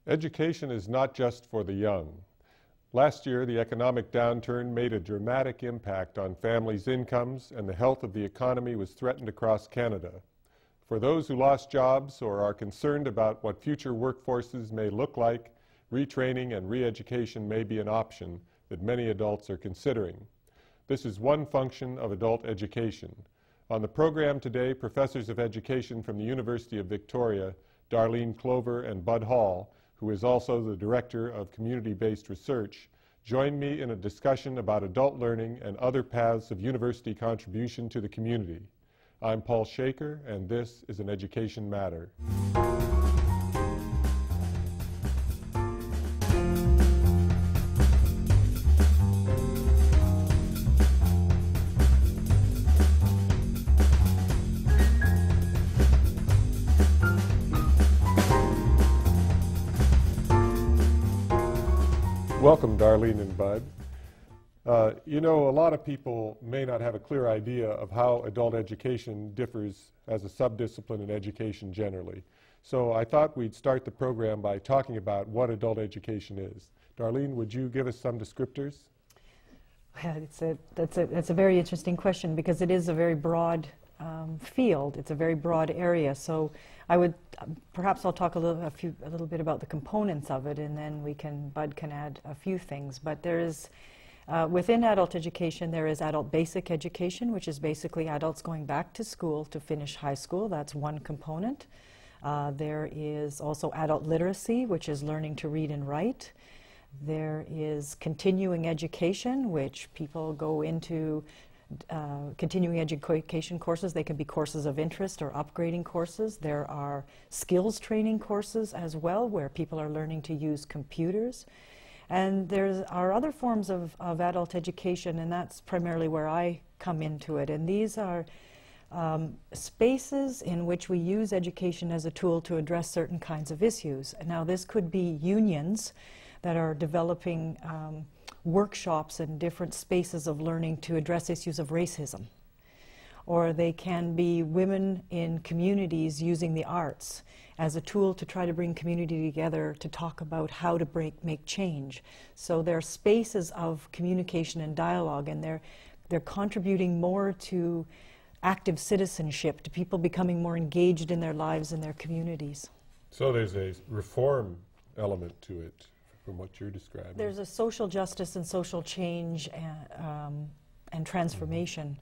Education is not just for the young. Last year, the economic downturn made a dramatic impact on families' incomes, and the health of the economy was threatened across Canada. For those who lost jobs or are concerned about what future workforces may look like, retraining and re-education may be an option that many adults are considering. This is one function of adult education. On the program today, professors of education from the University of Victoria, Darlene Clover and Bud Hall, who is also the Director of Community-Based Research, join me in a discussion about adult learning and other paths of university contribution to the community. I'm Paul Shaker, and this is An Education Matter. Welcome, Darlene and Bud. You know, a lot of people may not have a clear idea of how adult education differs as a subdiscipline in education generally. So I thought we'd start the program by talking about what adult education is. Darlene, would you give us some descriptors? That's a very interesting question because it is a very broad field. It's a very broad area. So I would perhaps I'll talk a little bit about the components of it, and then Bud can add a few things. But there is within adult education, there is adult basic education, which is basically adults going back to school to finish high school. That's one component. There is also adult literacy, which is learning to read and write. There is continuing education, which people go into continuing education courses. They can be courses of interest or upgrading courses. There are skills training courses as well, where people are learning to use computers. And there are other forms of adult education, and that's primarily where I come into it. And these are spaces in which we use education as a tool to address certain kinds of issues. Now, this could be unions that are developing workshops and different spaces of learning to address issues of racism. Or they can be women in communities using the arts as a tool to try to bring community together to talk about how to make change. So there are spaces of communication and dialogue, and they're contributing more to active citizenship, to people becoming more engaged in their lives and their communities. So there's a reform element to it, from what you're describing. There's a social justice and social change and transformation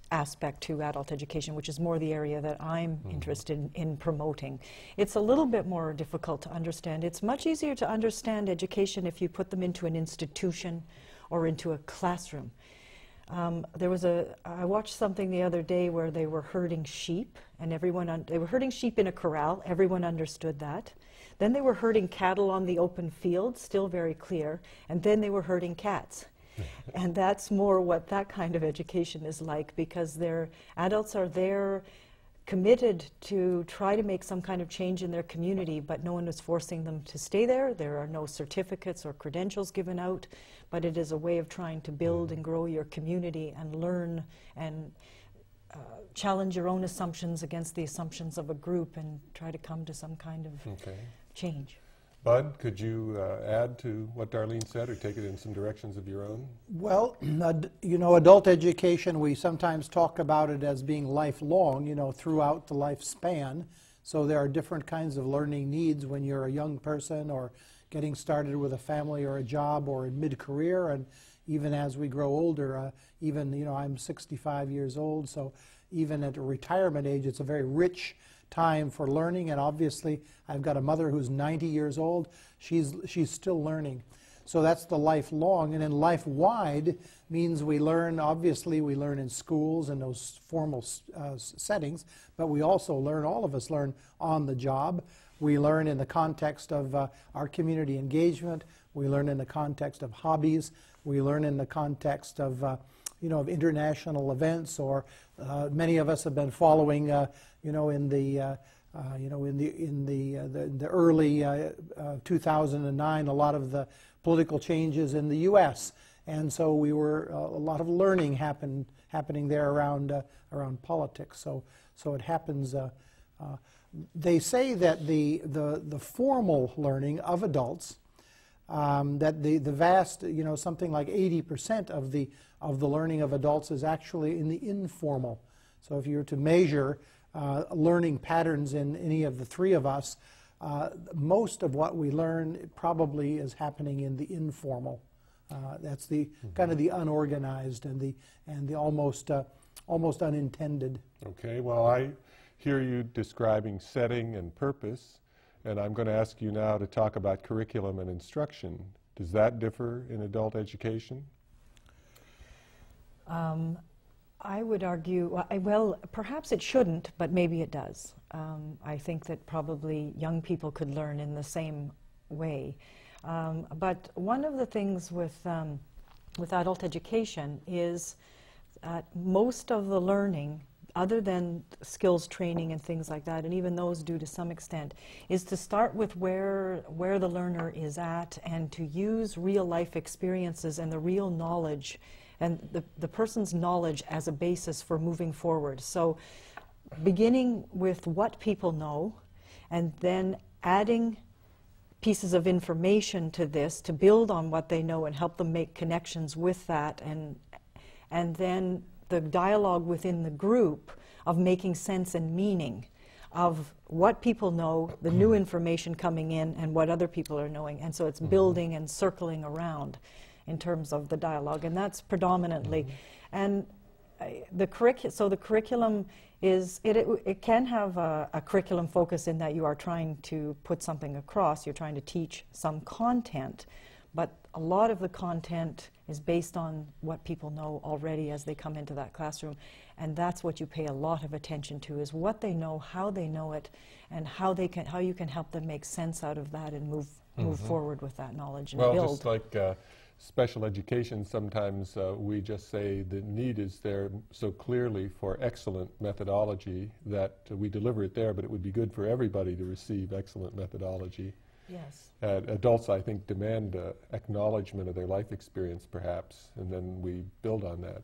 aspect to adult education, which is more the area that I'm interested in promoting. It's a little bit more difficult to understand. It's much easier to understand education if you put them into an institution or into a classroom. I watched something the other day where they were herding sheep, and they were herding sheep in a corral. Everyone understood that. Then they were herding cattle on the open field, still very clear, and then they were herding cats. And that's more what that kind of education is like, because their adults are there committed to try to make some kind of change in their community, but no one is forcing them to stay there. There are no certificates or credentials given out, but it is a way of trying to build and grow your community and learn and challenge your own assumptions against the assumptions of a group and try to come to some kind of change. Bud, could you add to what Darlene said, or take it in some directions of your own? Well, you know, adult education, we sometimes talk about it as being lifelong, you know, throughout the lifespan. So there are different kinds of learning needs when you're a young person or getting started with a family or a job or in mid-career, and even as we grow older, even, you know, I'm 65 years old, so even at a retirement age, it's a very rich time for learning. And obviously I've got a mother who's 90 years old. She's still learning. So that's the lifelong. And then life-wide means we learn, obviously we learn in schools and those formal settings, but we also learn, all of us learn on the job. We learn in the context of our community engagement. We learn in the context of hobbies. We learn in the context of you know, of international events, or many of us have been following, you know, in the early 2009, a lot of the political changes in the U.S. And so we were a lot of learning happening there around politics. So it happens They say that the formal learning of adults, that the vast, something like 80% of the learning of adults is actually in the informal. So if you were to measure learning patterns in any of the three of us, most of what we learn probably is happening in the informal. That's the kind of the unorganized and the almost unintended. Okay, well, I hear you describing setting and purpose, and I'm going to ask you now to talk about curriculum and instruction. Does that differ in adult education? I would argue, well, perhaps it shouldn't, but maybe it does. I think that probably young people could learn in the same way. But one of the things with adult education is most of the learning, other than skills training and things like that, and even those do to some extent, is to start with where the learner is at and to use real life experiences and the real knowledge and the person's knowledge as a basis for moving forward. So beginning with what people know and then adding pieces of information to this to build on what they know and help them make connections with that, and then the dialogue within the group of making sense and meaning of what people know, the new information coming in, and what other people are knowing. And so it's building and circling around in terms of the dialogue, and that's predominantly. And the curriculum is, it can have a curriculum focus in that you are trying to put something across, you're trying to teach some content, but a lot of the content is based on what people know already as they come into that classroom, and that's what you pay a lot of attention to, is what they know, how they know it, and how you can help them make sense out of that and move forward with that knowledge and build. Well, just like special education, sometimes we just say the need is there so clearly for excellent methodology that we deliver it there, but it would be good for everybody to receive excellent methodology. Yes. Adults, I think, demand acknowledgement of their life experience, perhaps, and then we build on that.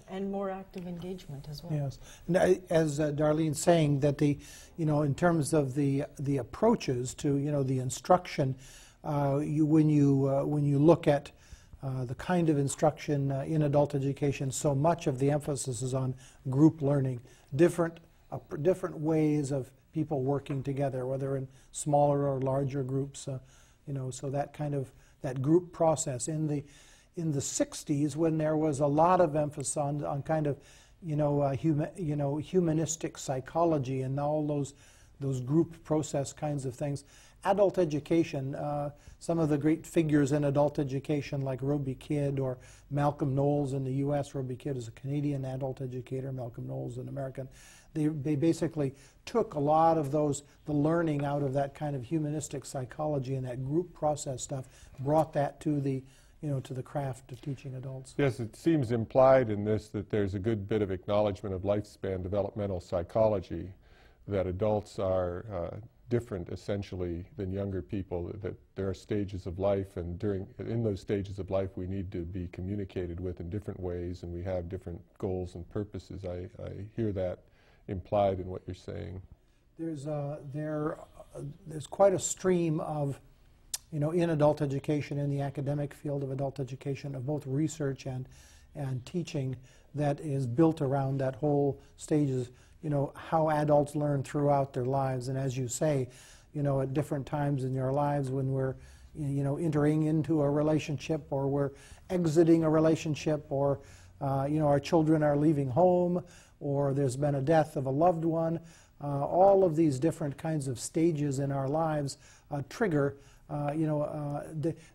And more active engagement as well. Yes. And as Darlene's saying, that in terms of the approaches to, the instruction, when you look at the kind of instruction in adult education, so much of the emphasis is on group learning, different ways of people working together, whether in smaller or larger groups, so that group process. In the 60s, when there was a lot of emphasis on kind of humanistic psychology and all those group process kinds of things, adult education, some of the great figures in adult education like Roby Kidd or Malcolm Knowles in the U.S. Roby Kidd is a Canadian adult educator, Malcolm Knowles an American. They basically took a lot of the learning out of that kind of humanistic psychology and that group process stuff, brought that to the craft of teaching adults. Yes, it seems implied in this that there's a good bit of acknowledgement of lifespan developmental psychology, that adults are different essentially than younger people, that there are stages of life, and in those stages of life we need to be communicated with in different ways, and we have different goals and purposes. I hear that implied in what you're saying. There's quite a stream of, in adult education, in the academic field of adult education, of both research and teaching, that is built around that whole stages, how adults learn throughout their lives. And as you say, at different times in your lives, when we're, entering into a relationship, or we're exiting a relationship, or, our children are leaving home, or there's been a death of a loved one, all of these different kinds of stages in our lives trigger,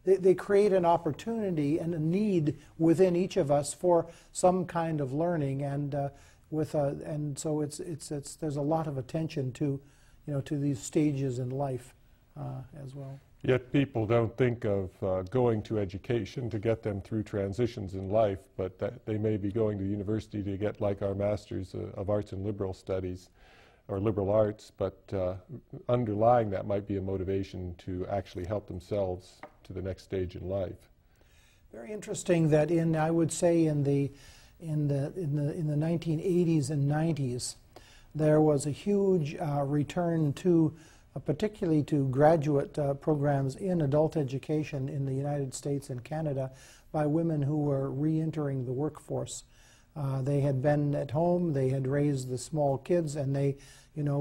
they create an opportunity and a need within each of us for some kind of learning, and so there's a lot of attention to, to these stages in life as well. Yet people don't think of going to education to get them through transitions in life, but that they may be going to university to get, like, our Masters of Arts and Liberal Studies or Liberal Arts, but underlying that might be a motivation to actually help themselves to the next stage in life. Very interesting that I would say in the 1980s and 90s, there was a huge return to, particularly to graduate programs in adult education in the United States and Canada by women who were re-entering the workforce. They had been at home, they had raised the small kids, and they,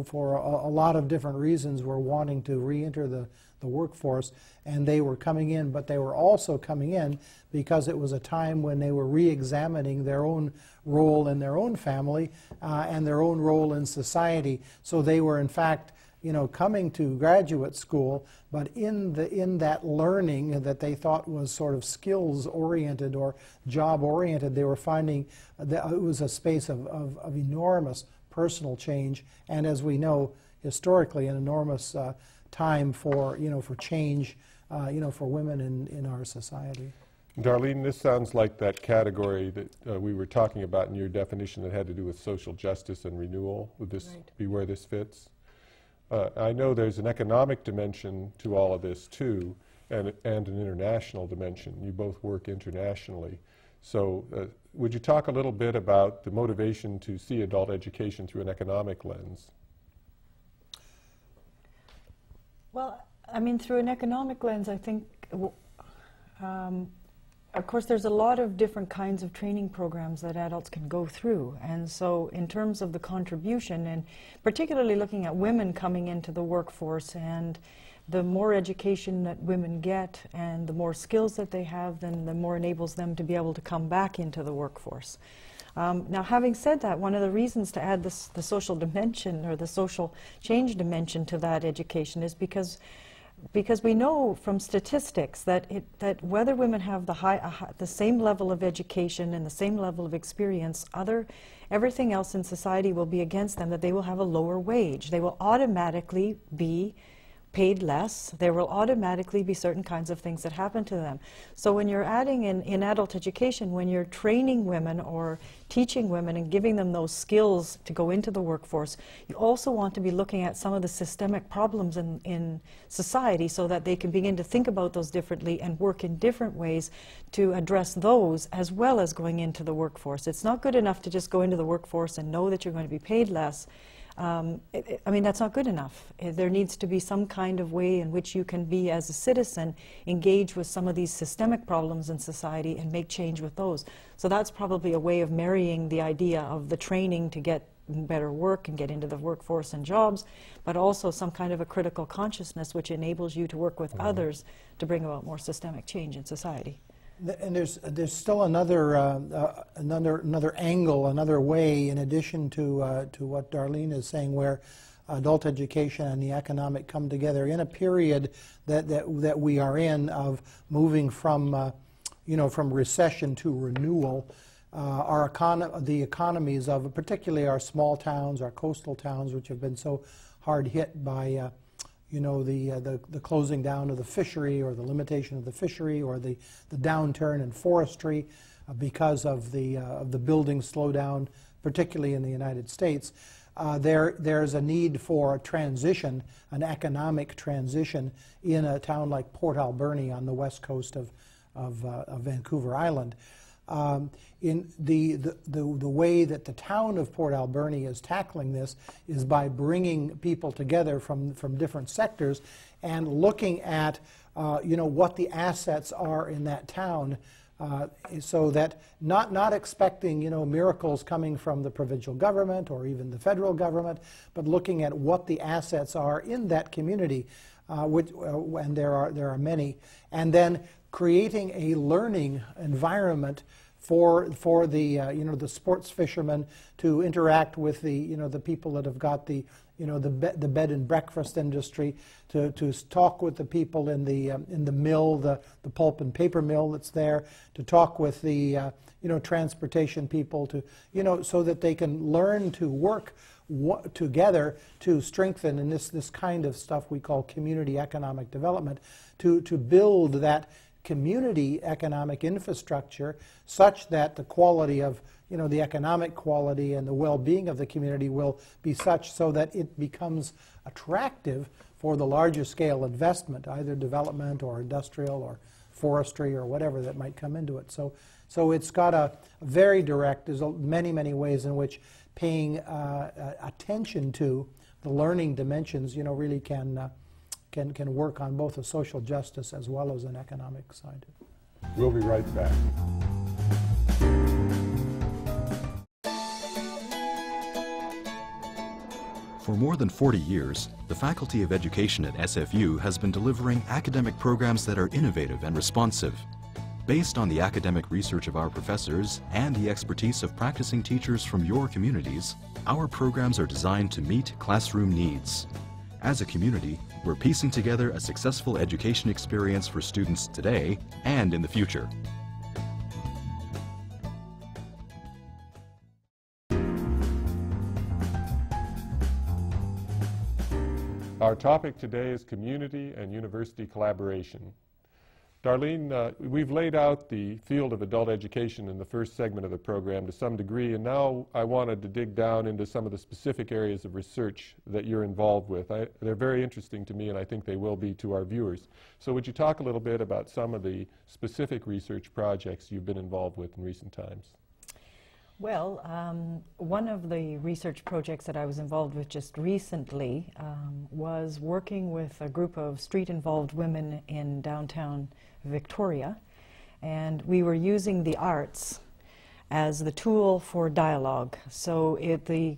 for a lot of different reasons were wanting to re-enter the workforce, and they were coming in, but they were also coming in because it was a time when they were re-examining their own role in their own family and their own role in society. So they were, in fact, coming to graduate school, but in that learning that they thought was sort of skills-oriented or job-oriented, they were finding that it was a space of enormous personal change, and as we know, historically, an enormous time for change, for women in our society. Darlene, this sounds like that category that we were talking about in your definition that had to do with social justice and renewal. Would this be where this fits? I know there's an economic dimension to all of this too, and an international dimension. You both work internationally. So would you talk a little bit about the motivation to see adult education through an economic lens? Well, I mean, through an economic lens, I think, of course, there's a lot of different kinds of training programs that adults can go through. And so in terms of the contribution, and particularly looking at women coming into the workforce, and the more education that women get and the more skills that they have, then the more enables them to be able to come back into the workforce. Now, having said that, one of the reasons to add the social dimension or the social change dimension to that education is because we know from statistics that whether women have the same level of education and the same level of experience, everything else in society will be against them, that they will have a lower wage. They will automatically be paid less. There will automatically be certain kinds of things that happen to them. So when you're adding in adult education, when you're training women or teaching women and giving them those skills to go into the workforce, you also want to be looking at some of the systemic problems in society so that they can begin to think about those differently and work in different ways to address those as well as going into the workforce. It's not good enough to just go into the workforce and know that you're going to be paid less. I mean, that's not good enough. There needs to be some kind of way in which you can be, as a citizen, engage with some of these systemic problems in society and make change with those. So that's probably a way of marrying the idea of the training to get better work and get into the workforce and jobs, but also some kind of a critical consciousness which enables you to work with others to bring about more systemic change in society. And there's still another angle, another way, in addition to what Darlene is saying, where adult education and the economic come together in a period that we are in of moving from from recession to renewal. The economies of particularly our small towns, our coastal towns, which have been so hard hit by the closing down of the fishery, or the limitation of the fishery, or the downturn in forestry because of the building slowdown, particularly in the United States. There's a need for a transition, an economic transition, in a town like Port Alberni on the west coast of Vancouver Island. In the way that the town of Port Alberni is tackling this is by bringing people together from different sectors and looking at what the assets are in that town, so that not expecting miracles coming from the provincial government or even the federal government, but looking at what the assets are in that community, and there are many, and then creating a learning environment for the the sports fishermen to interact with the people that have got the bed and breakfast industry, to talk with the people in the mill, the pulp and paper mill that's there, to talk with the transportation people, to so that they can learn to work together to strengthen, and this kind of stuff we call community economic development, to build that community economic infrastructure such that the quality of the economic quality and the well-being of the community will be such so that it becomes attractive for the larger scale investment, either development or industrial or forestry or whatever that might come into it. So it's got a very direct, there's many ways in which paying attention to the learning dimensions, you know, really can work on both a social justice as well as an economic side. We'll be right back. For more than 40 years, the Faculty of Education at SFU has been delivering academic programs that are innovative and responsive. Based on the academic research of our professors and the expertise of practicing teachers from your communities, our programs are designed to meet classroom needs. As a community, we're piecing together a successful education experience for students today and in the future. Our topic today is community and university collaboration. Darlene, we've laid out the field of adult education in the first segment of the program to some degree, and now I wanted to dig down into some of the specific areas of research that you're involved with. They're very interesting to me, and I think they will be to our viewers. So would you talk a little bit about some of the specific research projects you've been involved with in recent times? Well, one of the research projects that I was involved with just recently was working with a group of street-involved women in downtown Victoria, and we were using the arts as the tool for dialogue. So the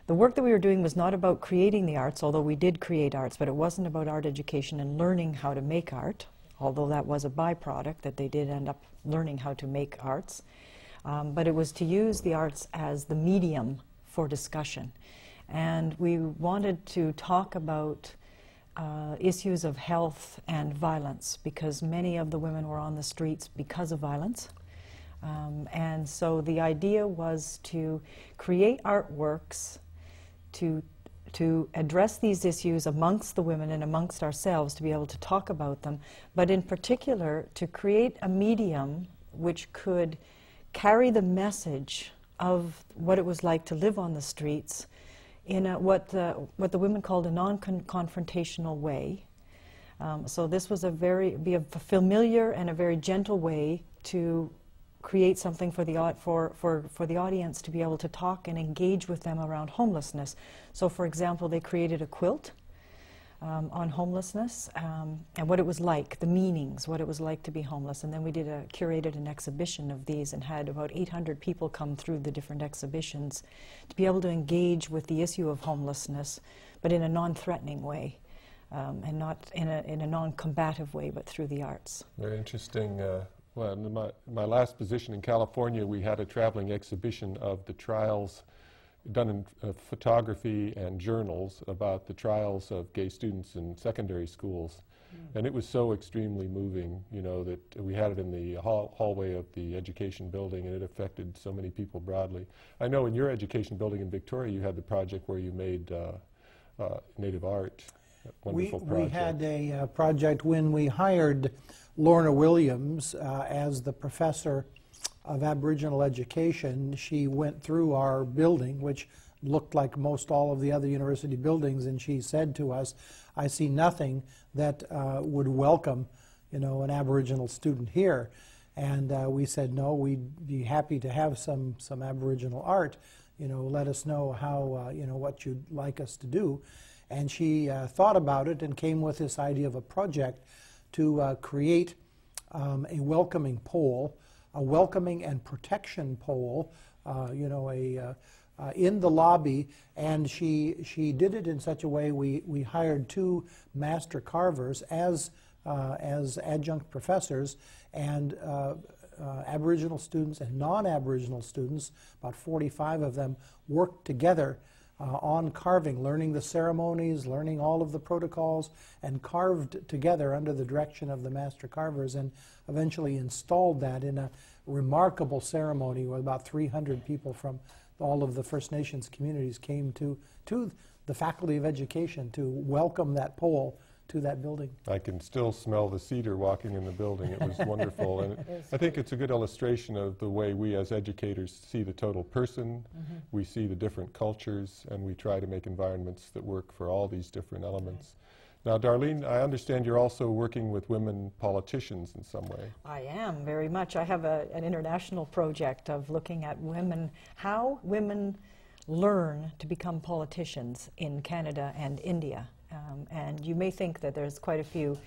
work that we were doing was not about creating the arts, although we did create arts, but it wasn't about art education and learning how to make art, although that was a byproduct that they did end up learning how to make arts. But it was to use the arts as the medium for discussion. And we wanted to talk about issues of health and violence, because many of the women were on the streets because of violence. And so the idea was to create artworks to address these issues amongst the women and amongst ourselves, to be able to talk about them, but in particular to create a medium which could carry the message of what it was like to live on the streets in what the women called a non-confrontational way. So this was be a familiar and a very gentle way to create something for the audience to be able to talk and engage with them around homelessness. So, for example, they created a quilt on homelessness and what it was like, the meanings, what it was like to be homeless. And then we curated an exhibition of these and had about 800 people come through the different exhibitions to be able to engage with the issue of homelessness, but in a non-threatening way and not in a non-combative way, but through the arts. Very interesting. Well, in my last position in California, we had a traveling exhibition of the trials done in photography and journals about the trials of gay students in secondary schools. And it was so extremely moving, you know, that we had it in the hallway of the education building, and it affected so many people broadly. I know in your education building in Victoria, you had the project where you made native art. Wonderful project. We had a project when we hired Lorna Williams as the professor of Aboriginal education. She went through our building, which looked like most all of the other university buildings, and she said to us, "I see nothing that would welcome, you know, an Aboriginal student here." And we said, "No, we'd be happy to have some Aboriginal art. You know, let us know how, you know, what you'd like us to do." And she thought about it and came with this idea of a project to create a welcoming pole, a welcoming and protection pole, you know, in the lobby. And she did it in such a way, we hired 2 master carvers as adjunct professors, and Aboriginal students and non-Aboriginal students, about 45 of them, worked together on carving, learning the ceremonies, learning all of the protocols, and carved together under the direction of the master carvers, and eventually installed that in a remarkable ceremony where about 300 people from all of the First Nations communities came to the Faculty of Education to welcome that pole to that building. I can still smell the cedar walking in the building. It was wonderful. And I think it's a good illustration of the way we as educators see the total person. We see the different cultures, and we try to make environments that work for all these different elements. Now, Darlene, I understand you're also working with women politicians in some way. I am, very much. I have an international project of looking at women, how women learn to become politicians in Canada and India. And you may think that there's quite a few,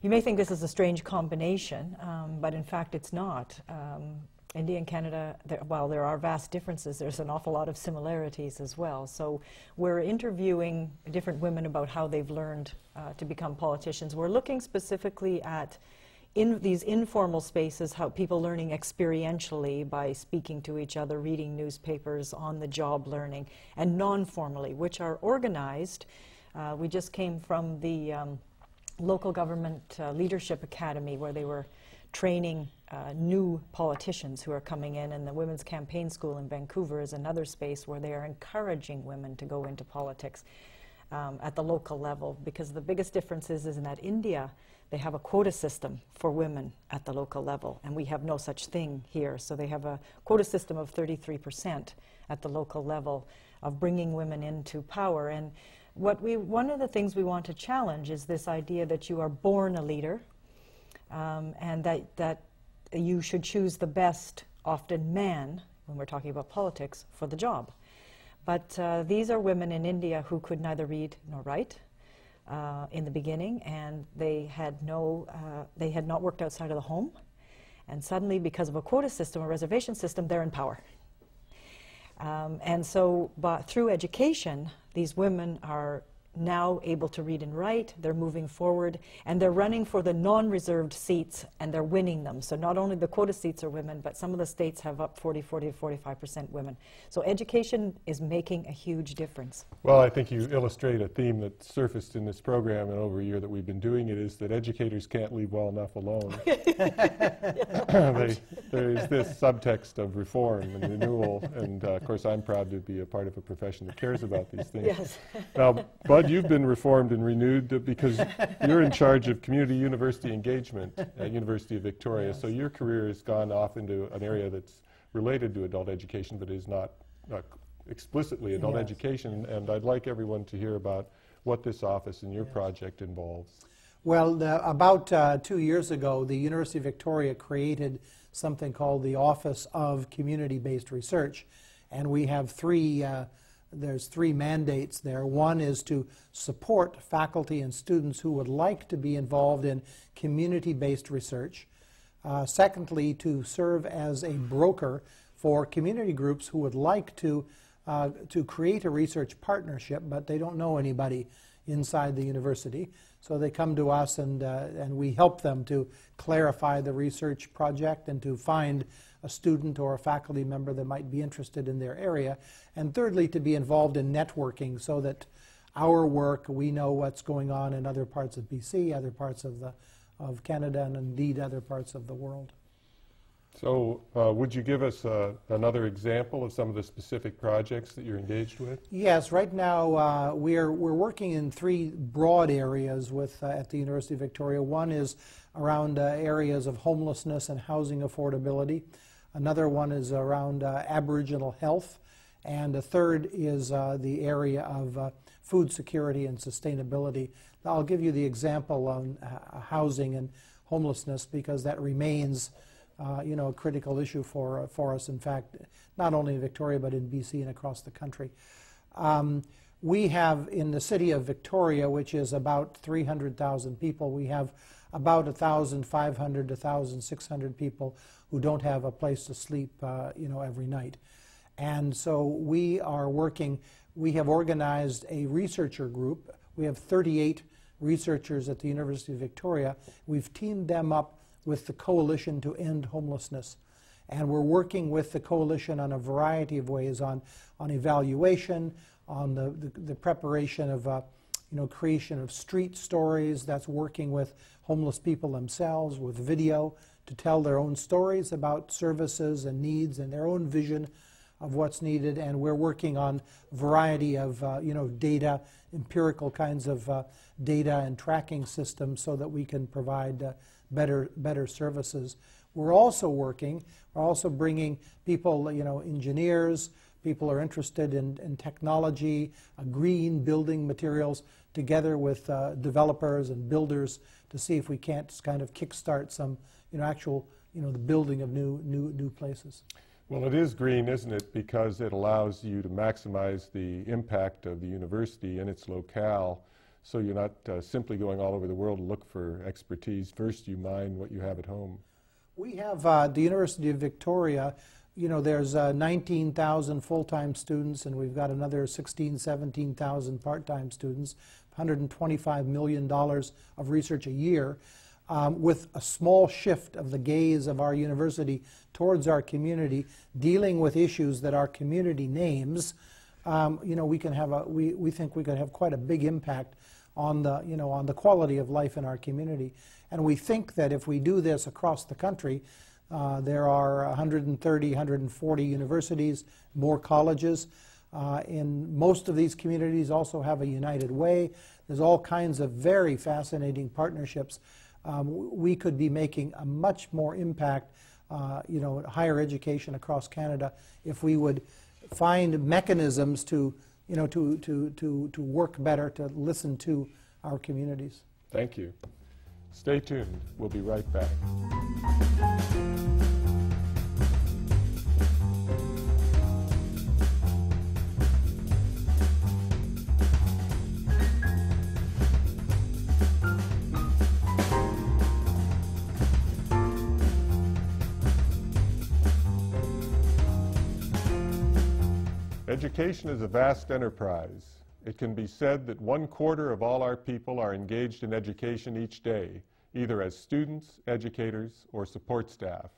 you may think this is a strange combination, but in fact it's not. India and Canada, while there are vast differences, there's an awful lot of similarities as well. So we're interviewing different women about how they've learned to become politicians. We're looking specifically at in these informal spaces, how people learning experientially by speaking to each other, reading newspapers, on-the-job learning, and non-formally, which are organized. We just came from the local government leadership academy where they were training new politicians who are coming in, and the Women's Campaign School in Vancouver is another space where they are encouraging women to go into politics at the local level, because the biggest difference is in that India, they have a quota system for women at the local level, and we have no such thing here. So they have a quota system of 33% at the local level of bringing women into power. And one of the things we want to challenge is this idea that you are born a leader, and that you should choose the best, often man, when we're talking about politics, for the job. But these are women in India who could neither read nor write in the beginning, and they had not worked outside of the home. And suddenly, because of a quota system, a reservation system, they're in power. And so through education, these women are now able to read and write, they're moving forward, and they're running for the non-reserved seats, and they're winning them. So not only the quota seats are women, but some of the states have up 40 to 45% women. So education is making a huge difference. Well, I think you illustrate a theme that surfaced in this program and over a year that we've been doing it, is that educators can't leave well enough alone. There is this subtext of reform and renewal, and of course I'm proud to be a part of a profession that cares about these things. Yes. Now, Bud, you've been reformed and renewed because you're in charge of community university engagement at University of Victoria. Yes. So your career has gone off into an area that's related to adult education, but is not explicitly adult Yes. education. And I'd like everyone to hear about what this office and your Yes. project involves. Well, about 2 years ago, the University of Victoria created something called the Office of Community-Based Research, and we have there's three mandates there. One is to support faculty and students who would like to be involved in community-based research. Secondly, to serve as a broker for community groups who would like to create a research partnership, but they don't know anybody inside the university. So they come to us, and we help them to clarify the research project and to find a student or a faculty member that might be interested in their area. And thirdly, to be involved in networking so that our work, we know what's going on in other parts of BC, other parts of Canada, and indeed other parts of the world. So would you give us another example of some of the specific projects that you're engaged with? Yes, right now we're working in three broad areas at the University of Victoria. One is around areas of homelessness and housing affordability. Another one is around Aboriginal health. And a third is the area of food security and sustainability. I'll give you the example on housing and homelessness because that remains a critical issue for us, in fact, not only in Victoria but in BC and across the country. We have in the city of Victoria, which is about 300,000 people, we have about 1,500 to 1,600 people who don't have a place to sleep every night. And so we are working, we have organized a researcher group. We have 38 researchers at the University of Victoria. We've teamed them up with the Coalition to End Homelessness. And we're working with the coalition on a variety of ways, on evaluation, on the preparation of creation of street stories. That's working with homeless people themselves, with video, to tell their own stories about services and needs and their own vision of what's needed. And we're working on a variety of data, empirical kinds of data and tracking systems so that we can provide better services. We're also bringing people, engineers, people are interested in technology, green building materials, together with developers and builders to see if we can't kind of kickstart some, the building of new places. Well, it is green, isn't it? Because it allows you to maximize the impact of the university in its locale. So you're not simply going all over the world to look for expertise. First, you mine what you have at home. We have the University of Victoria, you know, there's 19,000 full-time students, and we've got another 16,000, 17,000 part-time students, $125 million of research a year. With a small shift of the gaze of our university towards our community, dealing with issues that our community names, you know, we can have we think we could have quite a big impact on the, you know, on the quality of life in our community. And we think that if we do this across the country, there are 130, 140 universities, more colleges. In most of these communities also have a United Way. There's all kinds of very fascinating partnerships. We could be making a much more impact, you know, higher education across Canada if we would find mechanisms to, you know, to work better, to listen to our communities. Thank you. Stay tuned. We'll be right back. Education is a vast enterprise. It can be said that 1/4 of all our people are engaged in education each day, either as students, educators, or support staff.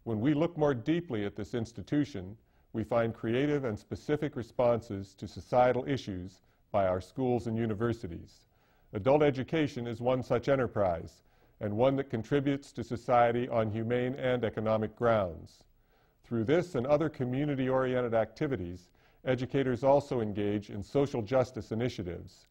When we look more deeply at this institution, we find creative and specific responses to societal issues by our schools and universities. Adult education is one such enterprise, and one that contributes to society on humane and economic grounds. Through this and other community-oriented activities, educators also engage in social justice initiatives.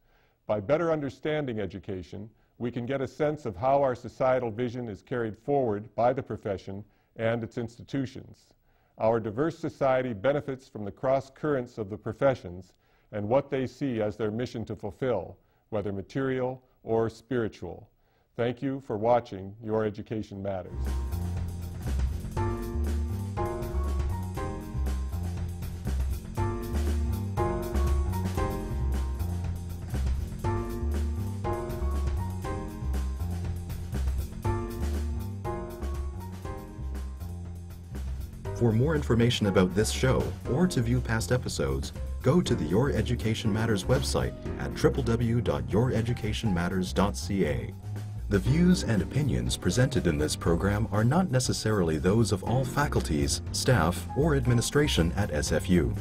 By better understanding education, we can get a sense of how our societal vision is carried forward by the profession and its institutions. Our diverse society benefits from the cross currents of the professions and what they see as their mission to fulfill, whether material or spiritual. Thank you for watching Your Education Matters. For more information about this show or to view past episodes, go to the Your Education Matters website at www.youreducationmatters.ca. The views and opinions presented in this program are not necessarily those of all faculties, staff, or administration at SFU.